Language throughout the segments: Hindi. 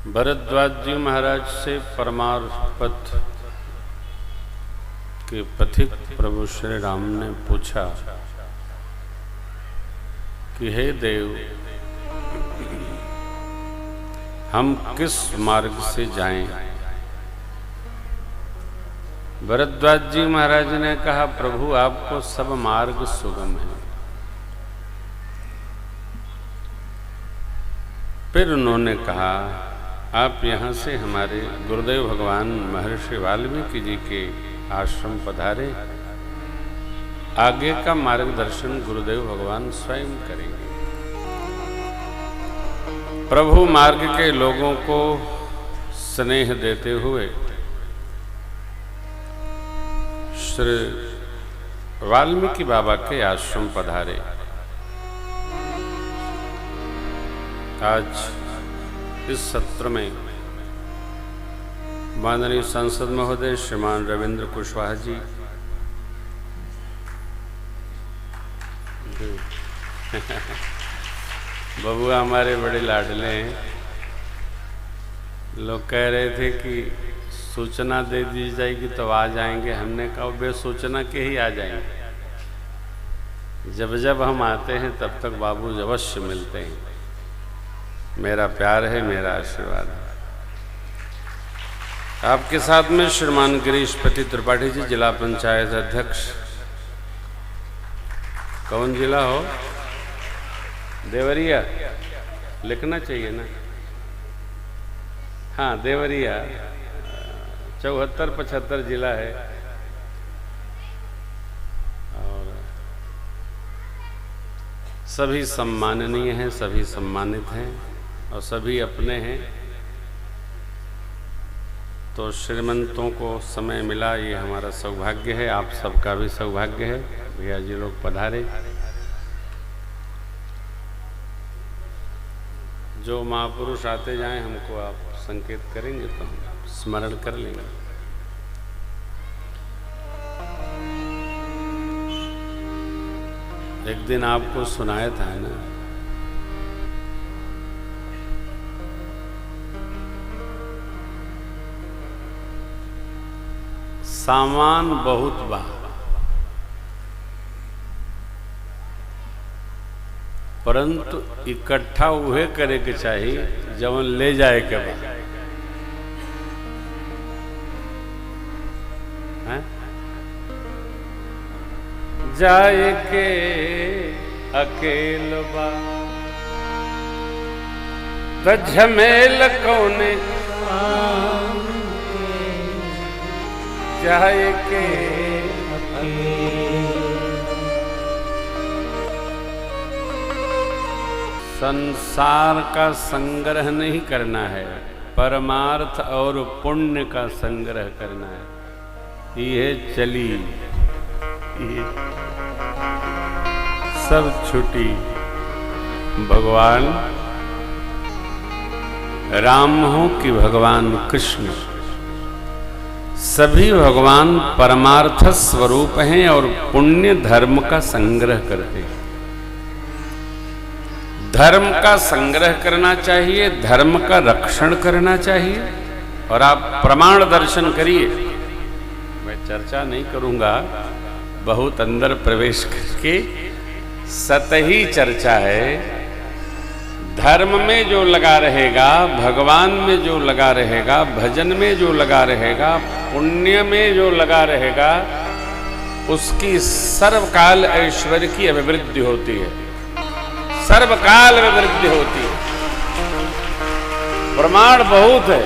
भरद्वाज जी महाराज से परमार्थ पथ के पथिक प्रभु श्री राम ने पूछा कि हे देव, हम किस मार्ग से जाएं? भरद्वाज जी महाराज ने कहा, प्रभु आपको सब मार्ग सुगम है। फिर उन्होंने कहा, आप यहाँ से हमारे गुरुदेव भगवान महर्षि वाल्मीकि जी के आश्रम पधारे। आगे का मार्गदर्शन गुरुदेव भगवान स्वयं करेंगे। प्रभु मार्ग के लोगों को स्नेह देते हुए श्री वाल्मीकि बाबा के आश्रम पधारे। आज इस सत्र में माननीय सांसद महोदय श्रीमान रविंद्र कुशवाहा जी, बबुआ हमारे बड़े लाडले हैं। लोग कह रहे थे कि सूचना दे दी जाएगी तो आ जाएंगे। हमने कहा बे सूचना के ही आ जाएंगे। जब जब हम आते हैं तब तक बाबू अवश्य मिलते हैं। मेरा प्यार है, मेरा आशीर्वाद है। आपके साथ में श्रीमान गिरीशपति त्रिपाठी जी, जिला पंचायत अध्यक्ष। कौन जिला हो? देवरिया लिखना चाहिए ना। हाँ, देवरिया 74-75 जिला है। और सभी सम्माननीय हैं, सभी सम्मानित हैं और सभी अपने हैं। तो श्रीमंतों को समय मिला, ये हमारा सौभाग्य है। आप सबका भी सौभाग्य है। भैया जी लोग पधारे। जो महापुरुष आते जाएं, हमको आप संकेत करेंगे तो हम स्मरण कर लेंगे। एक दिन आपको सुनाया था ना, सामान बहुत बा, परंतु इकट्ठा उहे करे के चाहिए जवन ले जाए के बा। जाए के अकेल बा त झमेल कौने, जाए के संसार का संग्रह नहीं करना है, परमार्थ और पुण्य का संग्रह करना है। ये चली, ये सब छुटी। भगवान राम हो कि भगवान कृष्ण, सभी भगवान परमार्थ स्वरूप हैं और पुण्य धर्म का संग्रह करते हैं। धर्म का संग्रह करना चाहिए, धर्म का रक्षण करना चाहिए। और आप प्रमाण दर्शन करिए। मैं चर्चा नहीं करूंगा, बहुत अंदर प्रवेश करके सतही चर्चा है। धर्म में जो लगा रहेगा, भगवान में जो लगा रहेगा, भजन में जो लगा रहेगा, पुण्य में जो लगा रहेगा, उसकी सर्वकाल ऐश्वर्य की अभिवृद्धि होती है। सर्वकाल अभिवृद्धि होती है। प्रमाण बहुत है।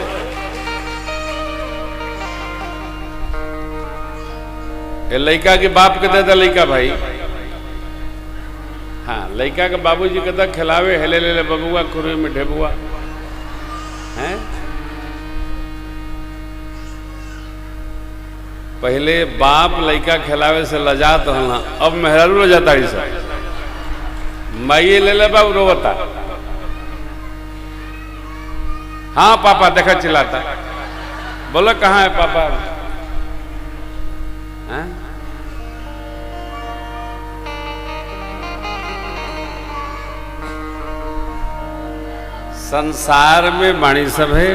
ये लड़का के बाप के देता लड़का भाई। हाँ, लड़का के बाबूजी कहता खिलावे हेले ले बबुआ खुरे में ढेबुआ हैं। पहले बाप लड़का खिलावे से लजात रहना, अब मेहरारू ल जाता है। सब माइये ले ले बाबू रोता। हाँ पापा, देखा चिल्लाता। बोलो कहाँ है पापा? हैं? संसार में वाणी सब है,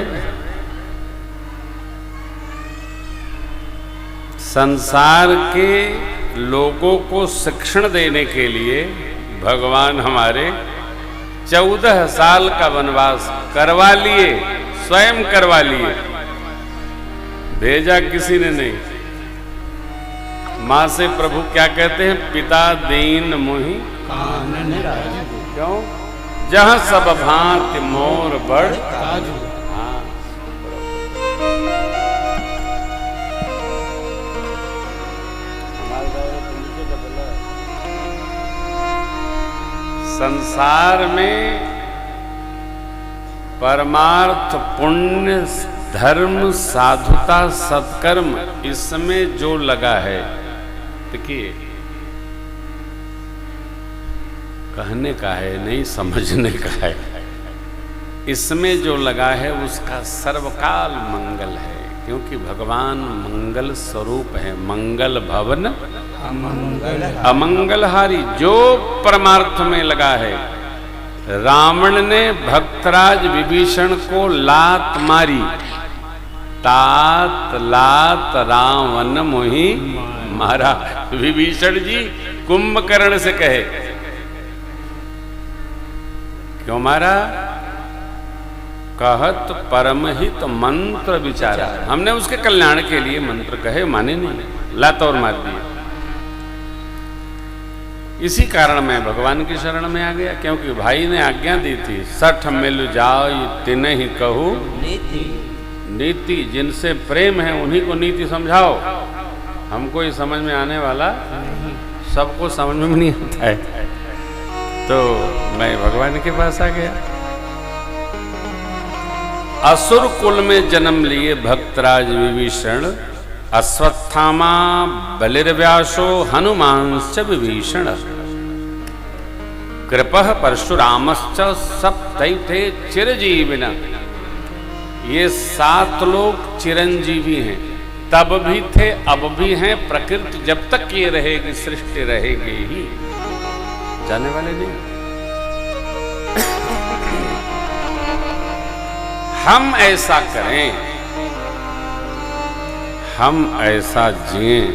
संसार के लोगों को शिक्षण देने के लिए भगवान हमारे 14 साल का वनवास करवा लिए, स्वयं करवा लिए, भेजा किसी ने नहीं। मां से प्रभु क्या कहते हैं, पिता दीन मोहि कानन राजू, क्यों? जहां सब भांति मोर बड़ काजू। हाँ, संसार में परमार्थ, पुण्य, धर्म, साधुता, सत्कर्म, इसमें जो लगा है, देखिए कहने का है नहीं, समझने का है, इसमें जो लगा है उसका सर्वकाल मंगल है, क्योंकि भगवान मंगल स्वरूप है। मंगल भवन अमंगलहारी, जो परमार्थ में लगा है। रावण ने भक्तराज विभीषण को लात मारी, तात लात रावण मोहि मारा। विभीषण जी कुंभकर्ण से कहे, क्यों मारा? कहत परमहित मंत्र विचारा, हमने उसके कल्याण के लिए मंत्र कहे, माने नहीं, लात और मार दिए। इसी कारण मैं भगवान की शरण में आ गया, क्योंकि भाई ने आज्ञा दी थी, सठ मिल जाओ तिन्हि कहूं नीति, जिनसे प्रेम है उन्हीं को नीति समझाओ। हमको ये समझ में आने वाला, सबको समझ में नहीं आता है, तो मैं भगवान के पास आ गया। असुर कुल में जन्म लिए भक्तराज विभीषण, अश्वत्थामा बलिर्व्यासो हनुमांश्च विभीषण, कृपः परशुरामश्च सप्तैते चिरजीविन। ये 7 लोग चिरंजीवी हैं, तब भी थे, अब भी हैं। प्रकृति जब तक ये रहेगी, सृष्टि रहेगी ही, जाने वाले नहीं। हम ऐसा करें, हम ऐसा जिएं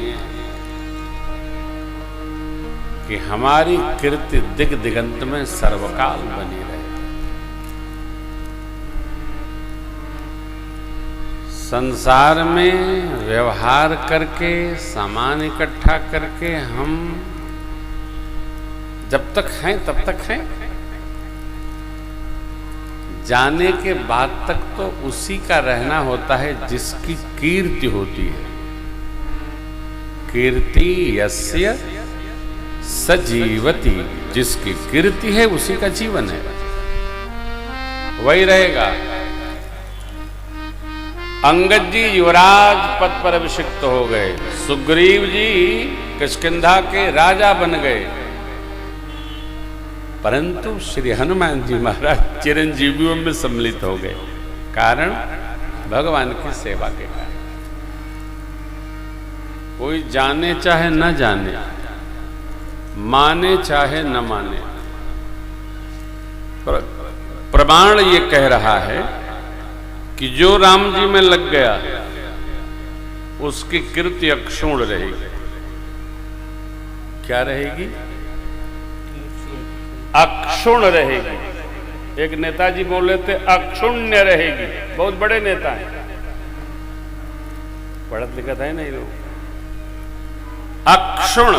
कि हमारी कीर्ति दिग दिगंत में सर्वकाल बनी रहे। संसार में व्यवहार करके, सामान इकट्ठा करके हम जब तक हैं तब तक हैं, जाने के बाद तक तो उसी का रहना होता है जिसकी कीर्ति होती है। कीर्ति यस्य सजीवति, जिसकी कीर्ति है उसी का जीवन है, वही रहेगा। अंगद जी युवराज पद पर अभिषिक्त हो गए, सुग्रीव जी किष्किंधा के राजा बन गए, परंतु श्री हनुमान जी महाराज चिरंजीवियों में सम्मिलित हो गए। कारण भगवान की सेवा के कारण। कोई जाने चाहे न जाने, माने चाहे न माने, प्रमाण ये कह रहा है कि जो राम जी में लग गया उसकी कीर्ति अक्षुण्ण रहेगी। क्या रहेगी? अक्षुण्ण रहेगी। एक नेताजी बोले थे अक्षुण्य रहेगी, बहुत बड़े नेता हैं, पढ़त लिखा था नहीं लोग। अक्षुण्ण,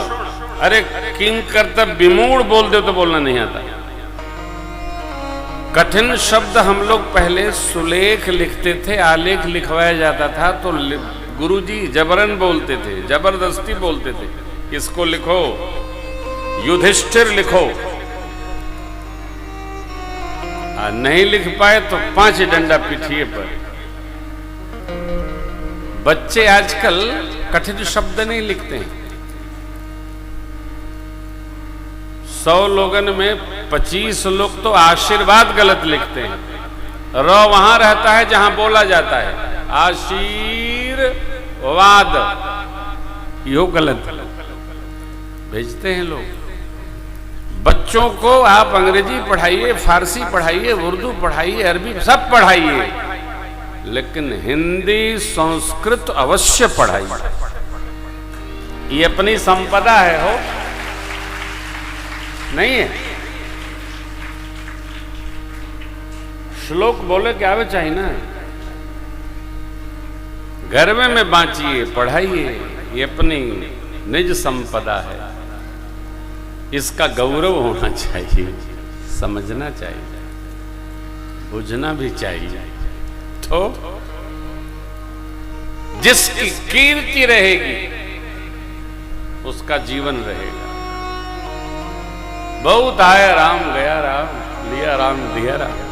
अरे किंग कर्तव्य विमूढ़ बोल दे तो बोलना नहीं आता। कठिन शब्द हम लोग पहले सुलेख लिखते थे, आलेख लिखवाया जाता था तो गुरुजी जबरन बोलते थे, जबरदस्ती बोलते थे, इसको लिखो, युधिष्ठिर लिखो। नहीं लिख पाए तो 5 डंडा पीठिए पर। बच्चे आजकल कठिन शब्द नहीं लिखते हैं। 100 लोगन में 25 लोग तो आशीर्वाद गलत लिखते हैं। र वहां रहता है जहां बोला जाता है, आशीर्वाद, यो गलत भेजते हैं लोग। बच्चों को आप अंग्रेजी पढ़ाइए, फारसी पढ़ाइए, उर्दू पढ़ाइए, अरबी सब पढ़ाइए, लेकिन हिंदी संस्कृत अवश्य पढ़ाइए। ये अपनी संपदा है, हो नहीं है। श्लोक बोले क्या आवे चाहिए ना, घर में बांचिए, पढ़ाइए, ये अपनी निज संपदा है, इसका गौरव होना चाहिए, समझना चाहिए, बुझना भी चाहिए। तो जिसकी कीर्ति रहेगी उसका जीवन रहेगा। बहुत आया राम, गया राम, लिया राम, दिया राम।